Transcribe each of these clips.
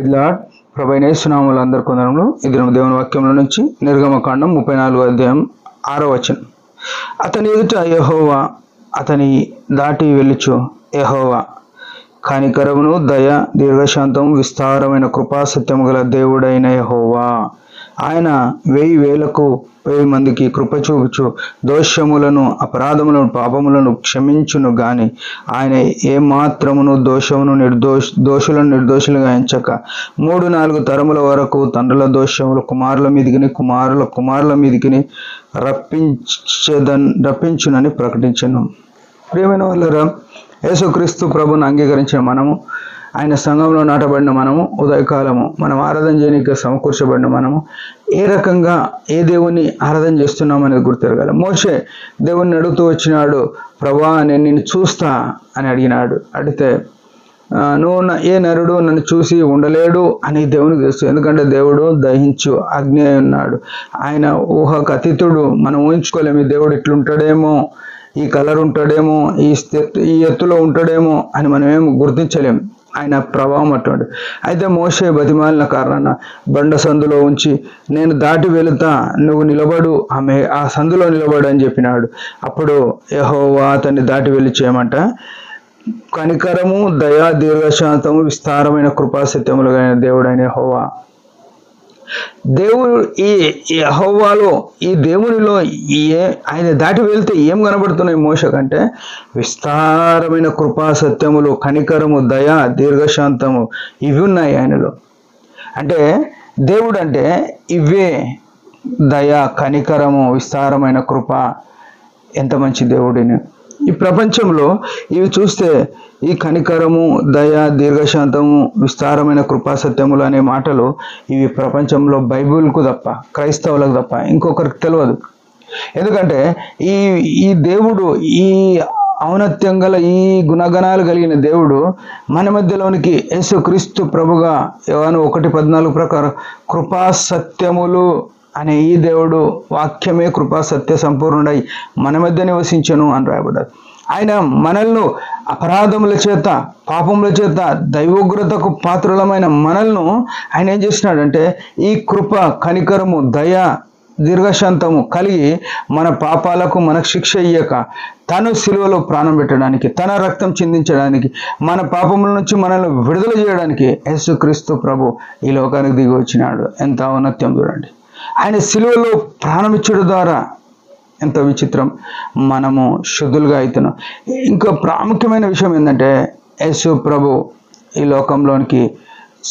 Praise lord. ప్రభువైన యేసు నామములో అందరికీ వందనములు. ఈ దినం దేవుని వాక్యంలో నుంచి నిర్గమకాండం 34వ అధ్యాయం 6వ వచనం. అతని ఎదుట యెహోవా అతని దాటి వెళ్ళుచు, యెహోవా కనికరమును దయ దీర్ఘశాంతము విస్తారమైన కృపా సత్యము గల దేవుడైన యెహోవా, ఆయన 1000 మందికి కృప చూపుచు దోషములను అపరాధములను పాపములను క్షమించును గాని ఆయన ఏమాత్రమును దోషులను నిర్దోషులుగా ఎంచక 3-4 తరముల వరకు తండ్రుల దోషములు కుమారుల మీదికి కుమారుల మీదికి రప్పించునని ప్రకటించను. ప్రియమైన వాళ్ళరా, యేసుక్రీస్తు ప్రభుని అంగీకరించిన మనము, ఆయన సంఘంలో నాటబడిన మనము, ఉదయకాలము మనం ఆరాధన చేయడానికి సమకూర్చబడిన మనము ఏ రకంగా ఏ దేవుని ఆరాధన చేస్తున్నాం అనేది గుర్తెరగాలి. మోషే దేవుణ్ణి అడుగుతూ వచ్చినాడు, ప్రభువా నేను నిన్ను చూస్తా అని అడిగినాడు. అడిగితే నువ్వు ఏ నరుడు నన్ను చూసి ఉండలేడు అని దేవునికి తెలుసు. ఎందుకంటే దేవుడు దహించు అగ్ని ఉన్నాడు. ఆయన ఊహకు అతీతుడు. మనం ఊహించుకోలేము ఈ దేవుడు ఇట్లుంటాడేమో, ఈ కలర్ ఉంటాడేమో, ఈ ఎత్తులో ఉంటాడేమో అని మనం ఏం గుర్తించలేము. ఆయన ప్రభావం అటువంటి. అయితే మోషే బతిమాలిన కారణాన బండ సందులో ఉంచి నేను దాటి వెళుతా, నువ్వు నిలబడు, ఆ సందులో నిలబడు అని చెప్పినాడు. అప్పుడు యెహోవా అతన్ని దాటి వెళ్ళి చేయమంట కనికరము దయా దీర్ఘశాంతము విస్తారమైన కృపాసత్యములు అయిన దేవుడైన యెహోవా. దేవుడు ఈ యెహోవాలో, ఈ దేవునిలో ఆయన దాటి వెళ్తే ఏం కనబడుతున్నాయి మోషే కంటే? విస్తారమైన కృపా సత్యములు, కనికరము, దయ, దీర్ఘశాంతము ఇవి ఉన్నాయి ఆయనలో. అంటే దేవుడు అంటే ఇవే, దయ, కనికరము, విస్తారమైన కృప. ఎంత మంచి దేవుడిని! ఈ ప్రపంచంలో ఇవి చూస్తే ఈ కనికరము, దయ, దీర్ఘశాంతము, విస్తారమైన కృపాసత్యములు అనే మాటలు ఇవి ప్రపంచంలో బైబిల్కు తప్ప, క్రైస్తవులకు తప్ప ఇంకొకరికి తెలియదు. ఎందుకంటే ఈ దేవుడు, ఈ ఔన్నత్యం గల, ఈ గుణగణాలు కలిగిన దేవుడు మన మధ్యలోనికి యేసుక్రీస్తు ప్రభుగా యోహాను 1:14 ప్రకారం కృపాసత్యములు అనే ఈ దేవుడు వాక్యమే కృపా సత్య సంపూర్ణుడై మన మధ్య నివసించను అని రాయబడ్డారు. ఆయన మనల్ని అపరాధముల చేత, పాపముల చేత, దైవోగ్రతకు పాత్రులమైన మనల్ని ఆయన ఏం చేసినాడంటే ఈ కృప, కనికరము, దయ, దీర్ఘశాంతము కలిగి మన పాపాలకు మనకు శిక్ష ఇయ్యక తను సిలువలో ప్రాణం పెట్టడానికి, తన రక్తం చిందించడానికి, మన పాపముల నుంచి మనల్ని విడుదల చేయడానికి యేసుక్రీస్తు ప్రభు ఈ లోకానికి దిగి వచ్చినాడు. ఎంత ఔన్నత్యం చూడండి! ఆయన సిలువలో ప్రాణమిచ్చడం ద్వారా ఎంత విచిత్రం, మనము శుద్ధులుగా అవుతున్నాం. ఇంకా ప్రాముఖ్యమైన విషయం ఏంటంటే యేసు ప్రభు ఈ లోకంలోనికి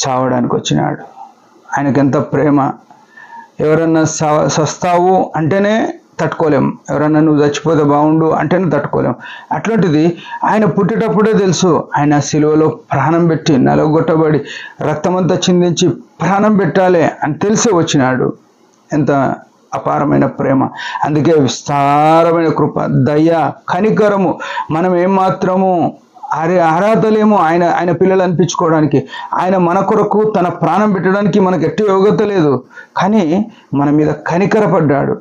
చావడానికి వచ్చినాడు. ఆయనకి ఎంత ప్రేమ! ఎవరన్నా సస్తావు అంటేనే తట్టుకోలేం, ఎవరన్నా నువ్వు చచ్చిపోతే బాగుండు అంటేనే తట్టుకోలేం. అట్లాంటిది ఆయన పుట్టేటప్పుడే తెలుసు ఆయన సిలువలో ప్రాణం పెట్టి నలగొట్టబడి రక్తమంతా చిందించి ప్రాణం పెట్టాలి అని తెలిసే వచ్చినాడు. ఎంత అపారమైన ప్రేమ! అందుకే విస్తారమైన కృప, దయ, కనికరము. మనం ఏమాత్రము అర్హత లేము ఆయన పిల్లలు అనిపించుకోవడానికి. ఆయన మన కొరకు తన ప్రాణం పెట్టడానికి మనకు ఎట్టి యోగ్యత లేదు, కానీ మన మీద కనికరపడ్డాడు,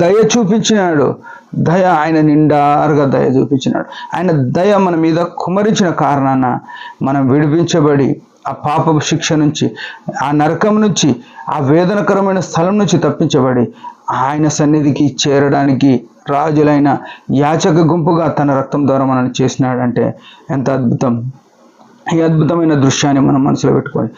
దయ చూపించినాడు. దయ, ఆయన నిండారుగా దయ చూపించినాడు. ఆయన దయ మన మీద కుమరించిన కారణాన మనం విడిపించబడి ఆ పాప శిక్ష నుంచి, ఆ నరకం నుంచి, ఆ వేదనకరమైన స్థలం నుంచి తప్పించబడి ఆయన సన్నిధికి చేరడానికి రాజులైన యాచక గుంపుగా తన రక్తం ద్వారా మనల్ని చేసినాడంటే ఎంత అద్భుతం! ఈ అద్భుతమైన దృశ్యాన్ని మనం మనసులో పెట్టుకొని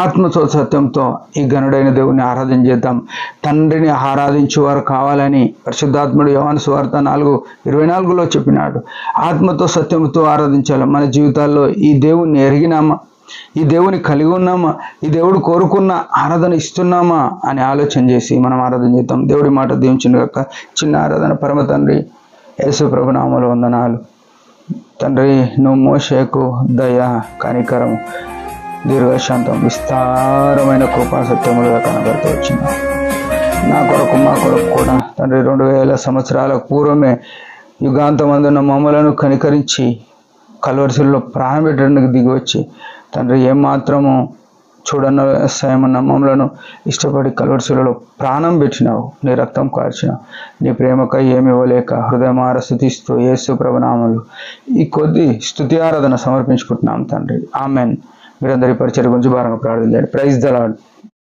ఆత్మతో సత్యంతో ఈ గనుడైన దేవుని ఆరాధన చేద్దాం. తండ్రిని ఆరాధించేవారు కావాలని పరిశుద్ధాత్ముడు యోహాను సువార్త 4:24లో చెప్పినాడు. ఆత్మతో సత్యంతో ఆరాధించాలి. మన జీవితాల్లో ఈ దేవుణ్ణి ఎరిగినామా? ఈ దేవుని కలిగి ఉన్నామా? ఈ దేవుడు కోరుకున్న ఆరాధన ఇస్తున్నామా అని ఆలోచన చేసి మనం ఆరాధన చేద్దాం. దేవుడి మాట దీవించిన గాక. చిన్న ఆరాధన. పరమ తండ్రి యేసు ప్రభు నామములో వందనాలు. తండ్రి, నువ్వు మోషేకు దయ, కనికరము, దీర్ఘశాంతం, విస్తారమైన కృపా సత్యములుగా కనబడుతూ వచ్చిన నా కొరకు, మా కొరకు కూడా తండ్రి 2000 సంవత్సరాల పూర్వమే యుగాంతమందున్న మమ్మలను కనికరించి కల్వరిశిలలో ప్రాణం పెట్టడానికి దిగి వచ్చి తండ్రి ఏమాత్రము చూడన్న సాయమన్న మమ్మలను ఇష్టపడి కల్వరిశిలలో ప్రాణం పెట్టినావు, నీ రక్తం కార్చినావు. నీ ప్రేమకై ఏమి ఇవ్వలేక హృదయమార స్తుతిస్తూ యేసు ప్రభు నామములో ఈ కొద్ది స్తుతి ఆరాధన సమర్పించుకుంటున్నాం తండ్రి. ఆమెన్. మీరందరి పరిచయం గురించి భారంగా ప్రార్థన చేయండి. Praise the lord.